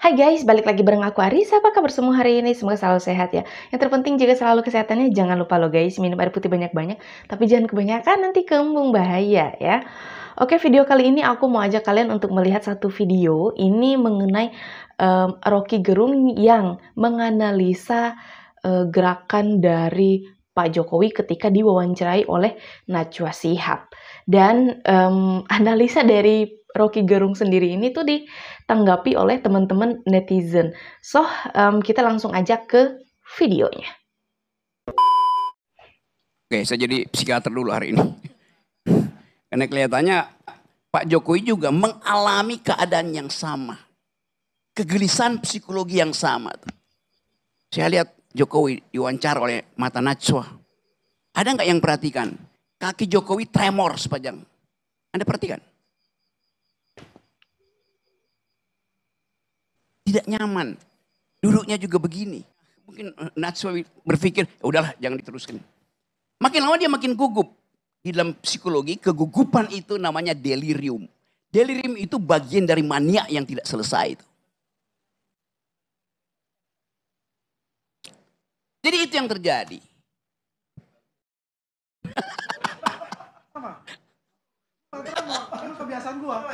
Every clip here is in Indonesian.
Hai guys, balik lagi bareng aku Arisa. Apa kabar semua hari ini? Semoga selalu sehat ya. Yang terpenting jaga selalu kesehatannya. Jangan lupa loh guys, minum air putih banyak-banyak. Tapi jangan kebanyakan, nanti kembung bahaya ya. Oke, video kali ini aku mau ajak kalian untuk melihat satu video. Ini mengenai Rocky Gerung yang menganalisa gerakan dari Pak Jokowi ketika diwawancarai oleh Najwa Shihab. Dan analisa dari Rocky Gerung sendiri ini tuh ditanggapi oleh teman-teman netizen. So, kita langsung aja ke videonya. Oke, saya jadi psikiater dulu hari ini. Karena kelihatannya Pak Jokowi juga mengalami keadaan yang sama. Kegelisahan psikologi yang sama. Saya lihat Jokowi diwawancara oleh mata Najwa. Ada nggak yang perhatikan? Kaki Jokowi tremor sepanjang. Anda perhatikan? Tidak nyaman. Duduknya juga begini. Mungkin Najwa berpikir, udahlah jangan diteruskan. Makin lama dia makin gugup. Di dalam psikologi, kegugupan itu namanya delirium. Delirium itu bagian dari mania yang tidak selesai itu. Jadi itu yang terjadi. Kebiasaan gua.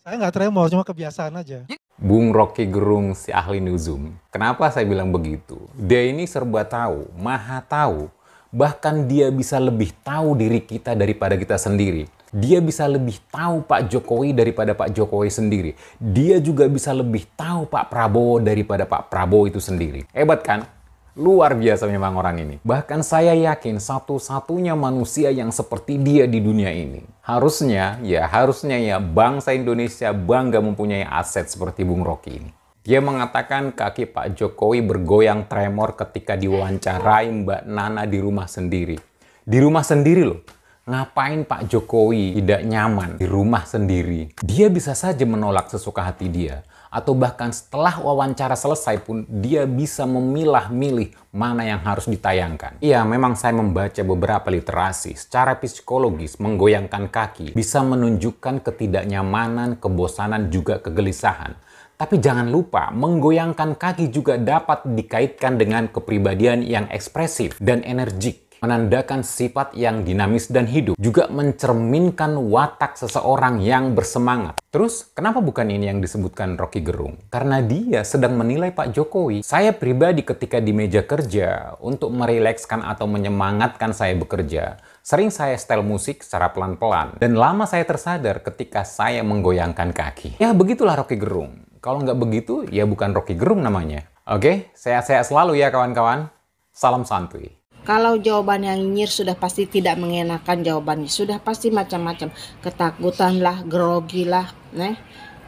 Saya nggak tremor, cuma kebiasaan aja. Bung Rocky Gerung si ahli nuzum. Kenapa saya bilang begitu? Dia ini serba tahu, maha tahu. Bahkan dia bisa lebih tahu diri kita daripada kita sendiri. Dia bisa lebih tahu Pak Jokowi daripada Pak Jokowi sendiri. Dia juga bisa lebih tahu Pak Prabowo daripada Pak Prabowo itu sendiri. Hebat kan? Luar biasa memang orang ini. Bahkan saya yakin satu-satunya manusia yang seperti dia di dunia ini. Harusnya ya bangsa Indonesia bangga mempunyai aset seperti Bung Rocky ini. Dia mengatakan kaki Pak Jokowi bergoyang tremor ketika diwawancarai Mbak Nana di rumah sendiri. Di rumah sendiri loh. Ngapain Pak Jokowi tidak nyaman di rumah sendiri? Dia bisa saja menolak sesuka hati dia. Atau bahkan setelah wawancara selesai pun dia bisa memilah-milih mana yang harus ditayangkan. Iya, memang saya membaca beberapa literasi. Secara psikologis, menggoyangkan kaki bisa menunjukkan ketidaknyamanan, kebosanan, juga kegelisahan. Tapi jangan lupa, menggoyangkan kaki juga dapat dikaitkan dengan kepribadian yang ekspresif dan energik. Menandakan sifat yang dinamis dan hidup. Juga mencerminkan watak seseorang yang bersemangat. Terus, kenapa bukan ini yang disebutkan Rocky Gerung? Karena dia sedang menilai Pak Jokowi. Saya pribadi ketika di meja kerja, untuk merilekskan atau menyemangatkan saya bekerja, sering saya setel musik secara pelan-pelan. Dan lama saya tersadar ketika saya menggoyangkan kaki. Ya, begitulah Rocky Gerung. Kalau nggak begitu, ya bukan Rocky Gerung namanya. Oke, sehat-sehat selalu ya kawan-kawan. Salam santuy. Kalau jawaban yang nyinyir sudah pasti tidak mengenakan jawabannya. Sudah pasti macam-macam. Ketakutan lah, grogi lah.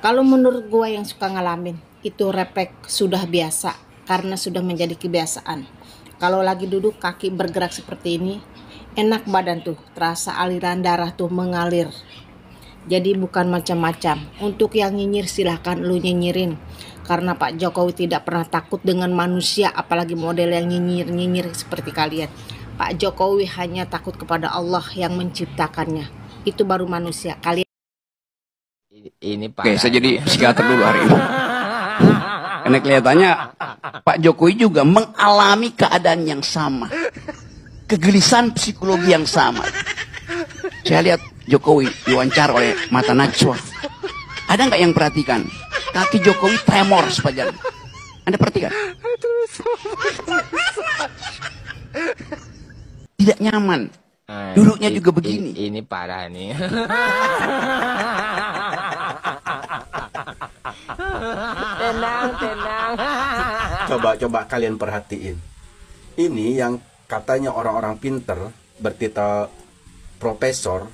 Kalau menurut gua yang suka ngalamin, itu refleks sudah biasa. Karena sudah menjadi kebiasaan. Kalau lagi duduk kaki bergerak seperti ini, enak badan tuh. Terasa aliran darah tuh mengalir. Jadi bukan macam-macam. Untuk yang nyinyir silahkan lu nyinyirin. Karena Pak Jokowi tidak pernah takut dengan manusia, apalagi model yang nyinyir-nyinyir seperti kalian. Pak Jokowi hanya takut kepada Allah yang menciptakannya. Itu baru manusia. Kalian Ini Oke, saya jadi psikiater dulu hari ini. Karena kelihatannya Pak Jokowi juga mengalami keadaan yang sama. Kegelisahan psikologi yang sama. Saya lihat Jokowi diwawancara oleh mata Najwa. Ada nggak yang perhatikan? Kaki Jokowi tremor sepanjang. Anda perhatikan? Tidak nyaman. Duduknya juga begini. Ini parah nih. Tenang. Coba kalian perhatiin. Ini yang katanya orang-orang pinter bertitel profesor,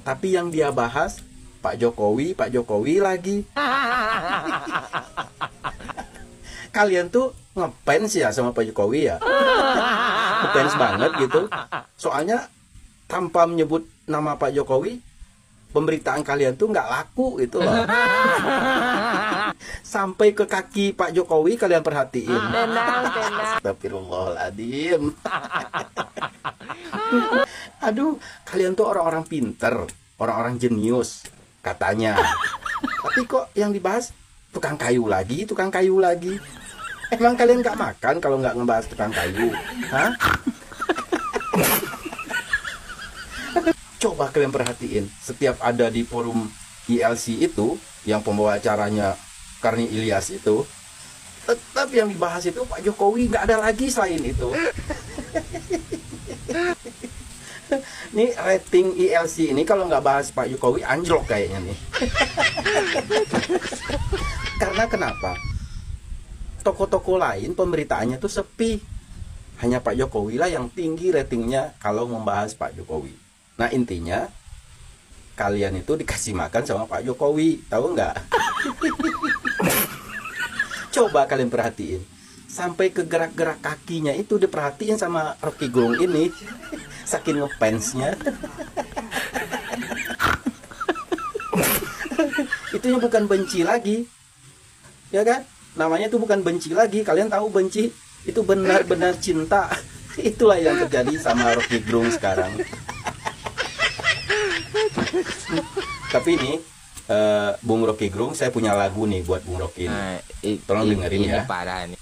tapi yang dia bahas Pak Jokowi lagi. Kalian tuh ngefans ya sama Pak Jokowi ya? Ngefans banget gitu. Soalnya tanpa menyebut nama Pak Jokowi, pemberitaan kalian tuh nggak laku gitu loh. Sampai ke kaki Pak Jokowi kalian perhatiin. Tenang. Astagfirullahaladzim. Aduh, kalian tuh orang-orang pinter, orang-orang jenius katanya. Tapi kok yang dibahas Tukang kayu lagi, tukang kayu lagi. Emang kalian nggak makan kalau nggak ngebahas tukang kayu? Hah? Coba kalian perhatiin, setiap ada di forum ILC itu, yang pembawa acaranya Karni Ilyas itu, tetap yang dibahas itu Pak Jokowi, nggak ada lagi selain itu. Nih rating ILC ini kalau nggak bahas Pak Jokowi anjlok kayaknya nih. Karena kenapa? Toko-toko lain pemberitaannya tuh sepi. Hanya Pak Jokowi lah yang tinggi ratingnya kalau membahas Pak Jokowi. Nah intinya kalian itu dikasih makan sama Pak Jokowi, tahu nggak? Coba kalian perhatiin, sampai ke gerak-gerak kakinya itu diperhatiin sama Rocky Gerung ini, saking ngefansnya. Itunya bukan benci lagi, ya kan? Namanya itu bukan benci lagi. Kalian tahu benci itu benar-benar cinta. Itulah yang terjadi sama Rocky Gerung sekarang. Tapi ini Bung Rocky Gerung, saya punya lagu nih buat Bung Rocky ini. Tolong dengerin ya. Parah nih.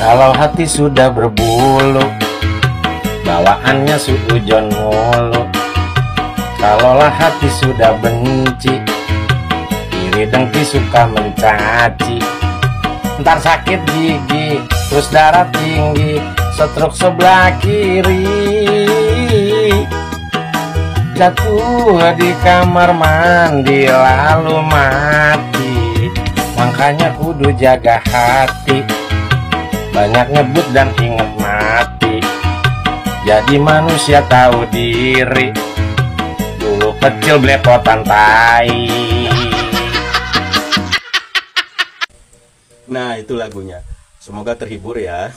Kalau hati sudah berbulu, bawaannya suujon mulu. Kalaulah hati sudah benci, iri dengki suka mencaci. Ntar sakit gigi, terus darah tinggi, stroke sebelah kiri. Jatuh di kamar mandi lalu mati. Makanya kudu jaga hati, banyak nyebut dan inget mati. Jadi manusia tahu diri, dulu kecil belepotan tai. Nah itu lagunya. Semoga terhibur ya.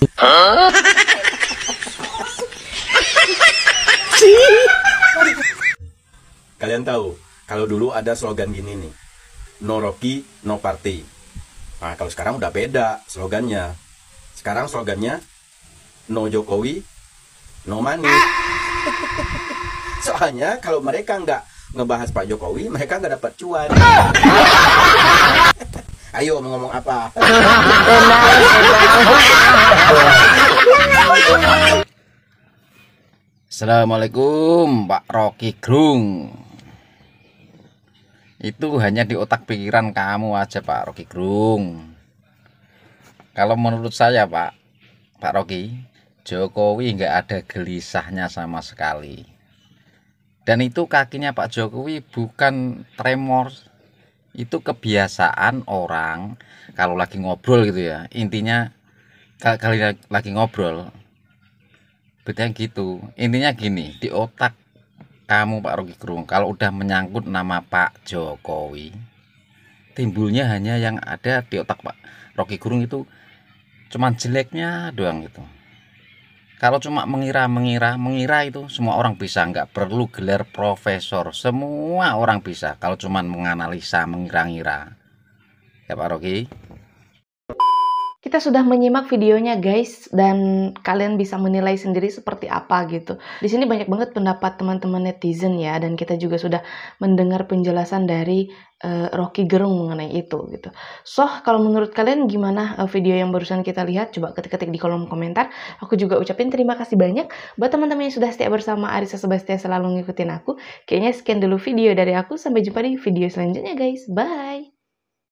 Kalian tahu, kalau dulu ada slogan gini nih, no Rocky, no party. Nah kalau sekarang udah beda slogannya. Sekarang slogannya, no Jokowi, no money. Soalnya kalau mereka nggak ngebahas Pak Jokowi, mereka nggak dapat cuan. Ayo mau ngomong apa? Assalamualaikum Pak Rocky Gerung. Itu hanya di otak pikiran kamu aja Pak Rocky Gerung. Kalau menurut saya Pak Rocky, Jokowi nggak ada gelisahnya sama sekali. Dan itu kakinya Pak Jokowi bukan tremor, itu kebiasaan orang kalau lagi ngobrol gitu ya. Intinya kali lagi ngobrol, betulnya gitu. Intinya gini, di otak kamu Pak Rocky Gerung, kalau udah menyangkut nama Pak Jokowi, timbulnya hanya yang ada di otak Pak Rocky Gerung itu cuman jeleknya doang gitu. Kalau cuma mengira itu semua orang bisa, nggak perlu gelar profesor, semua orang bisa. Kalau cuma menganalisa, mengira-ngira, ya Pak Rocky. Kita sudah menyimak videonya guys, dan kalian bisa menilai sendiri seperti apa gitu. Di sini banyak banget pendapat teman-teman netizen ya, dan kita juga sudah mendengar penjelasan dari Rocky Gerung mengenai itu gitu. So, kalau menurut kalian gimana video yang barusan kita lihat? Coba ketik-ketik di kolom komentar. Aku juga ucapin terima kasih banyak buat teman-teman yang sudah setia bersama Arissa Sebastia, selalu ngikutin aku. Kayaknya sekian dulu video dari aku, sampai jumpa di video selanjutnya guys. Bye!